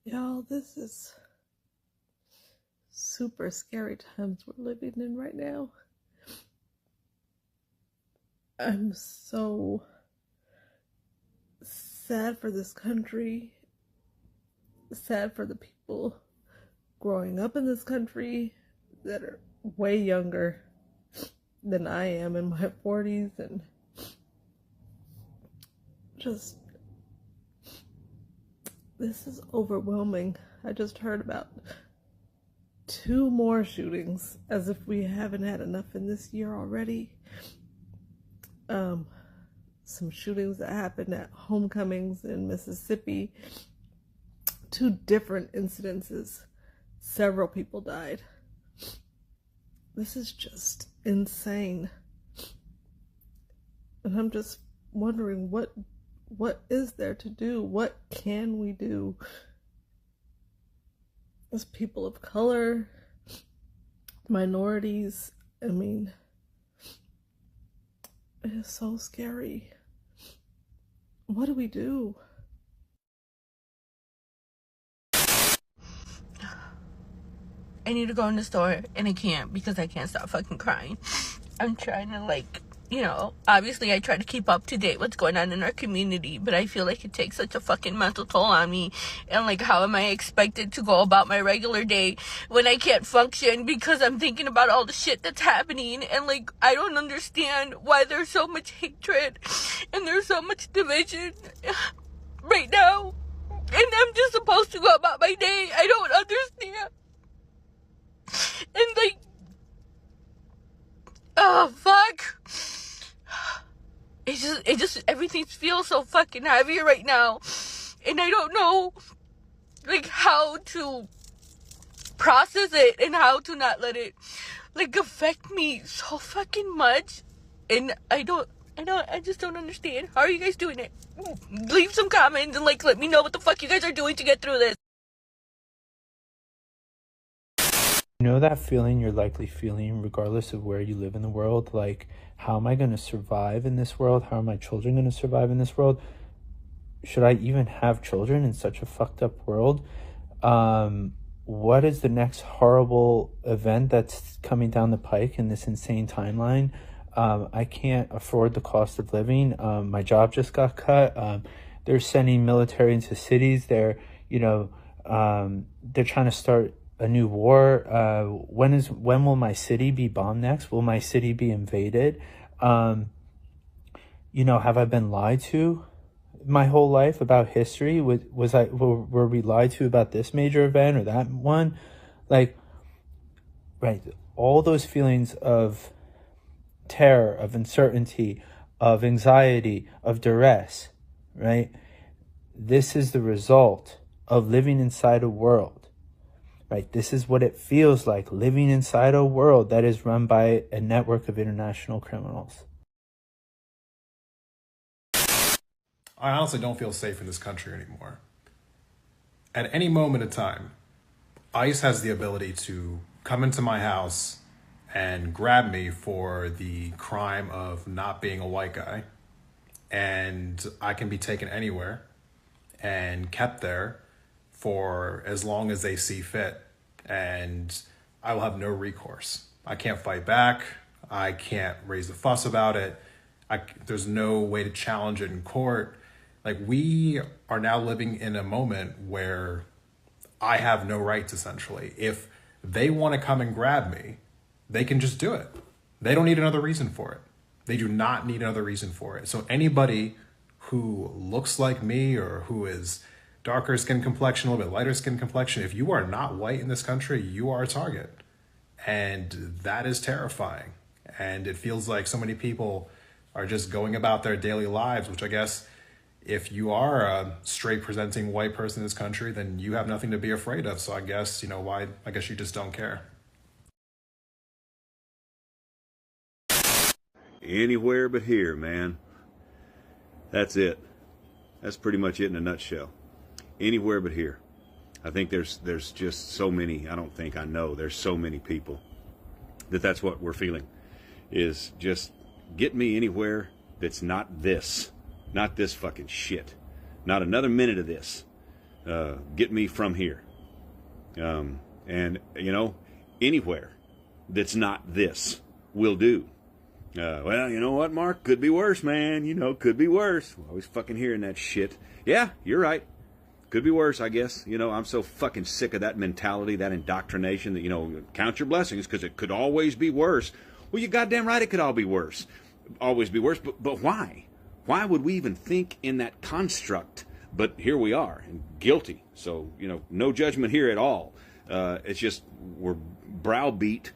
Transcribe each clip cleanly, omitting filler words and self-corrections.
Y'all, this is super scary times we're living in right now. I'm so sad for this country, sad for the people growing up in this country that are way younger than I am in my 40s, and just, this is overwhelming. I just heard about 2 more shootings, as if we haven't had enough in this year already. Some shootings that happened at homecomings in Mississippi. 2 different incidences. Several people died. This is just insane. And I'm just wondering, what is there to do? What can we do as people of color, minorities? I mean, it is so scary. What do we do? I need to go in the store and I can't because I can't stop fucking crying. I'm trying to obviously I try to keep up to date what's going on in our community, but I feel like it takes such a fucking mental toll on me. And how am I expected to go about my regular day when I can't function because I'm thinking about all the shit that's happening? And I don't understand why there's so much hatred and there's so much division right now. And I'm just supposed to go about my day. I don't understand. And oh fuck, it just everything feels so fucking heavy right now, and I don't know how to process it and how to not let it affect me so fucking much. And I just don't understand. How are you guys doing it? Leave some comments and let me know what the fuck you guys are doing to get through this. You know that feeling you're likely feeling regardless of where you live in the world? How am I going to survive in this world? How are my children going to survive in this world? Should I even have children in such a fucked up world? What is the next horrible event that's coming down the pike in this insane timeline? I can't afford the cost of living. My job just got cut. They're sending military into cities. They're trying to start a new war. When will my city be bombed next? Will my city be invaded? Have I been lied to my whole life about history? Were we lied to about this major event or that one? Right, all those feelings of terror, of uncertainty, of anxiety, of duress, right? This is the result of living inside a world. Right, this is what it feels like, living inside a world that is run by a network of international criminals. I honestly don't feel safe in this country anymore. At any moment in time, ICE has the ability to come into my house and grab me for the crime of not being a white guy. And I can be taken anywhere and kept there for as long as they see fit, and I will have no recourse. I can't fight back. I can't raise a fuss about it. There's no way to challenge it in court. We are now living in a moment where I have no rights, essentially. If they want to come and grab me, they can just do it. They don't need another reason for it. They do not need another reason for it. So anybody who looks like me or who is darker skin complexion, a little bit lighter skin complexion, if you are not white in this country, you are a target. And that is terrifying. And it feels like so many people are just going about their daily lives, which I guess if you are a straight presenting white person in this country, then you have nothing to be afraid of. So I guess, why? I guess you just don't care. Anywhere but here, man. That's it. That's pretty much it in a nutshell. Anywhere but here. I think there's just so many, I know there's so many people that's what we're feeling, is just get me anywhere that's not this fucking shit. Not another minute of this. get me from here. And, you know, anywhere that's not this will do. Well, you know what, Mark? Could be worse, man. You know, could be worse. Always fucking hearing that shit. Yeah, you're right. Could be worse, I guess. You know, I'm so fucking sick of that mentality, that indoctrination that, you know, count your blessings because it could always be worse. Well, you're goddamn right it could all be worse. Always be worse. But why? Why would we even think in that construct? But here we are, and guilty. So, you know, no judgment here at all. It's just we're browbeat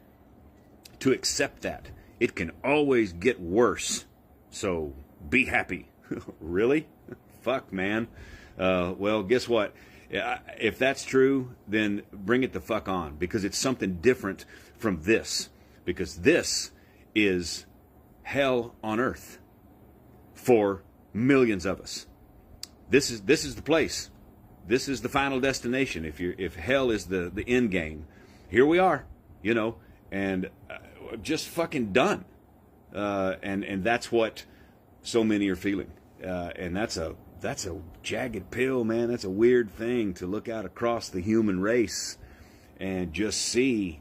to accept that. It can always get worse. So be happy. Really? Fuck, man. Well, guess what? If that's true, then bring it the fuck on, because it's something different from this. Because this is hell on earth for millions of us. This is the place. This is the final destination. If hell is the end game, here we are, you know, and just fucking done. And that's what so many are feeling. And that's a jagged pill, man. That's a weird thing to look out across the human race and just see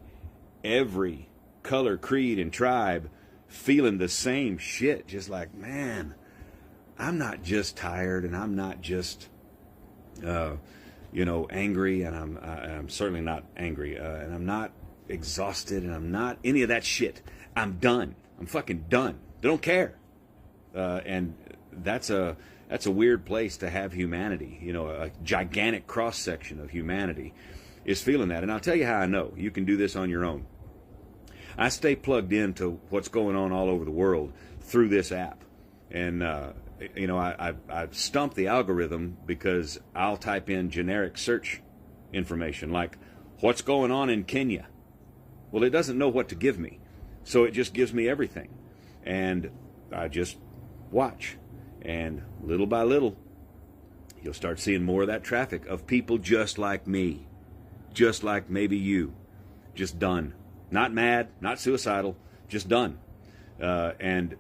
every color, creed, and tribe feeling the same shit. Just like, man, I'm not just tired, and I'm not just, you know, angry, and I'm certainly not angry, and I'm not exhausted, and I'm not any of that shit. I'm done. I'm fucking done. They don't care. And that's a weird place to have humanity. You know, a gigantic cross-section of humanity is feeling that. And I'll tell you how I know. You can do this on your own. I stay plugged into what's going on all over the world through this app. And, you know, I've stumped the algorithm because I'll type in generic search information like, what's going on in Kenya? Well, it doesn't know what to give me. So it just gives me everything. And I just watch. And little by little, you'll start seeing more of that traffic of people just like me. Just like maybe you. Just done. Not mad, not suicidal, just done. And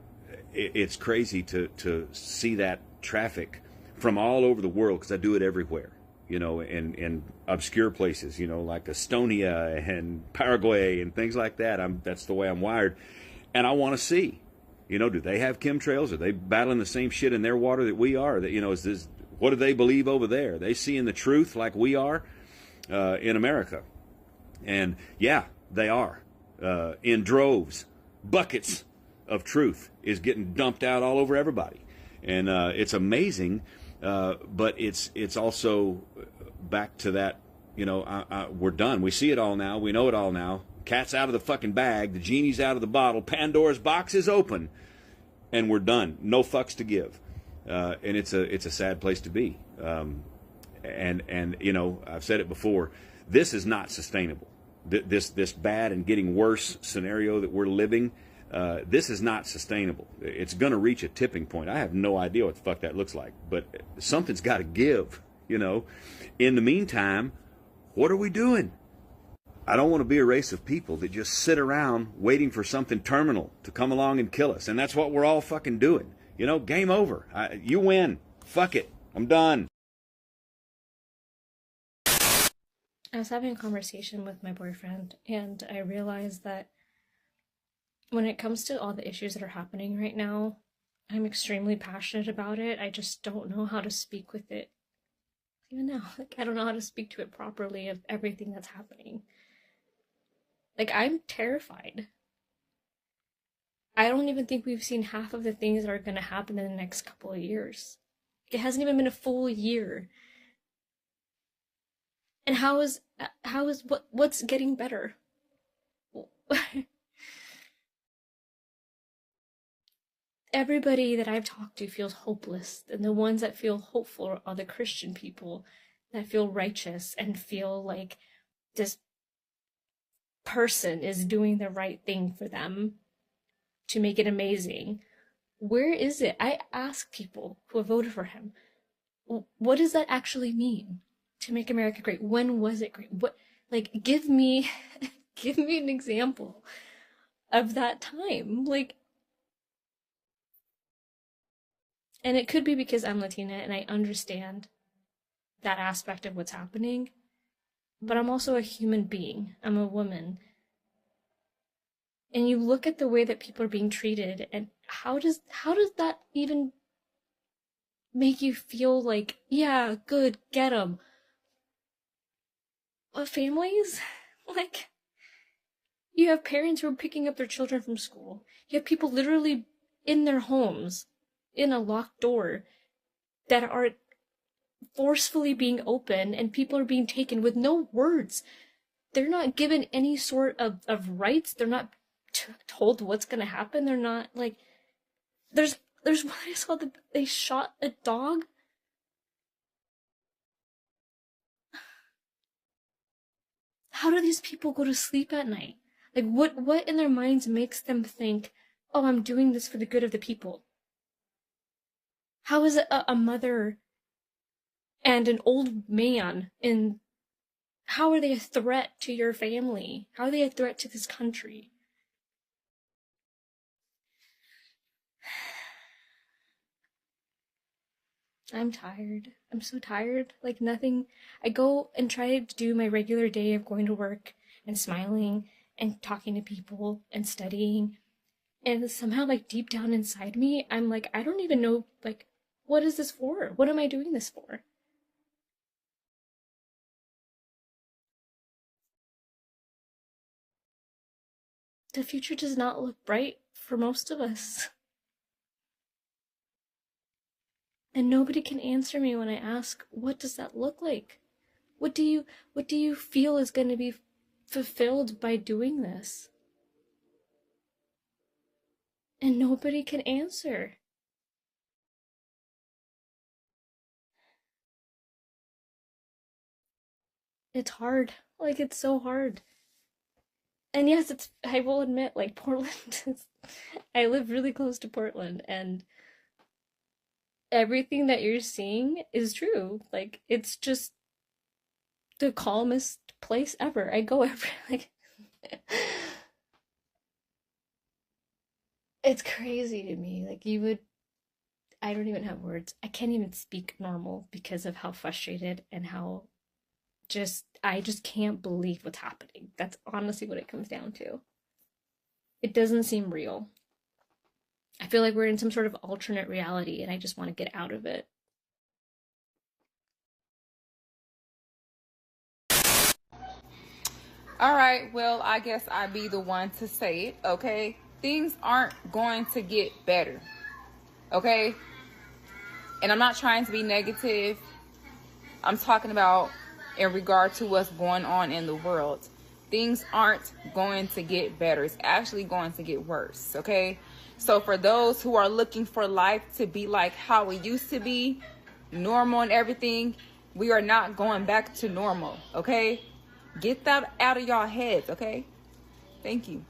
it's crazy to see that traffic from all over the world, because I do it everywhere, you know, in obscure places, you know, like Estonia and Paraguay and things like that. That's the way I'm wired. And I want to see, you know, do they have chemtrails? Are they battling the same shit in their water that we are? That, you know, what do they believe over there? Are they seeing the truth like we are in America? And yeah, they are. In droves, buckets of truth is getting dumped out all over everybody. And it's amazing, but it's also back to that, you know, we're done. We see it all now. We know it all now. Cat's out of the fucking bag. The genie's out of the bottle. Pandora's box is open. And we're done. No fucks to give. And it's a sad place to be. And you know, I've said it before, this is not sustainable. This bad and getting worse scenario that we're living, this is not sustainable. It's going to reach a tipping point. I have no idea what the fuck that looks like, but something's got to give, you know. In the meantime, what are we doing? I don't want to be a race of people that just sit around waiting for something terminal to come along and kill us, and that's what we're all fucking doing. You know, game over. You win. Fuck it. I'm done. I was having a conversation with my boyfriend, and I realized that when it comes to all the issues that are happening right now, I'm extremely passionate about it. I just don't know how to speak with it. Even now, like, I don't know how to speak to it properly of everything that's happening. Like, I'm terrified. I don't even think we've seen half of the things that are going to happen in the next couple of years. It hasn't even been a full year. And what's getting better? Everybody that I've talked to feels hopeless, and the ones that feel hopeful are the Christian people that feel righteous and feel like this person is doing the right thing for them to make it amazing. Where is it? I ask people who have voted for him, what does that actually mean? To make America great. When was it great? What, like, give me an example of that time. Like, and it could be because I'm Latina and I understand that aspect of what's happening. But I'm also a human being. I'm a woman. And you look at the way that people are being treated, and how does that even make you feel like, yeah, good, get them? But families? Like, you have parents who are picking up their children from school. You have people literally in their homes, in a locked door, that are forcefully being opened, and people are being taken with no words. They're not given any sort of rights. They're not told what's gonna happen. They're not, like, there's one I saw that they shot a dog. How do these people go to sleep at night? Like, what in their minds makes them think, oh, I'm doing this for the good of the people? How is a mother and an old man, and how are they a threat to your family? How are they a threat to this country? I'm tired. I'm so tired. Like, nothing. I go and try to do my regular day of going to work and smiling and talking to people and studying. And somehow, like, deep down inside me, I'm like, I don't even know, like, what is this for? What am I doing this for? The future does not look bright for most of us. And nobody can answer me when I ask, what does that look like? What do you feel is going to be fulfilled by doing this? And nobody can answer. It's hard. Like, it's so hard. And yes, I will admit, like, Portland is, I live really close to Portland, and everything that you're seeing is true. Like, it's just the calmest place ever. I go every, like, it's crazy to me. Like, I don't even have words. I can't even speak normal because of how frustrated and how I just can't believe what's happening. That's honestly what it comes down to. It doesn't seem real. I feel like we're in some sort of alternate reality, and I just want to get out of it. All right, well, I guess I'd be the one to say it, okay? Things aren't going to get better, okay? And I'm not trying to be negative. I'm talking about in regard to what's going on in the world. Things aren't going to get better. It's actually going to get worse, okay? So for those who are looking for life to be like how it used to be, normal and everything, we are not going back to normal, okay? Get that out of y'all heads, okay? Thank you.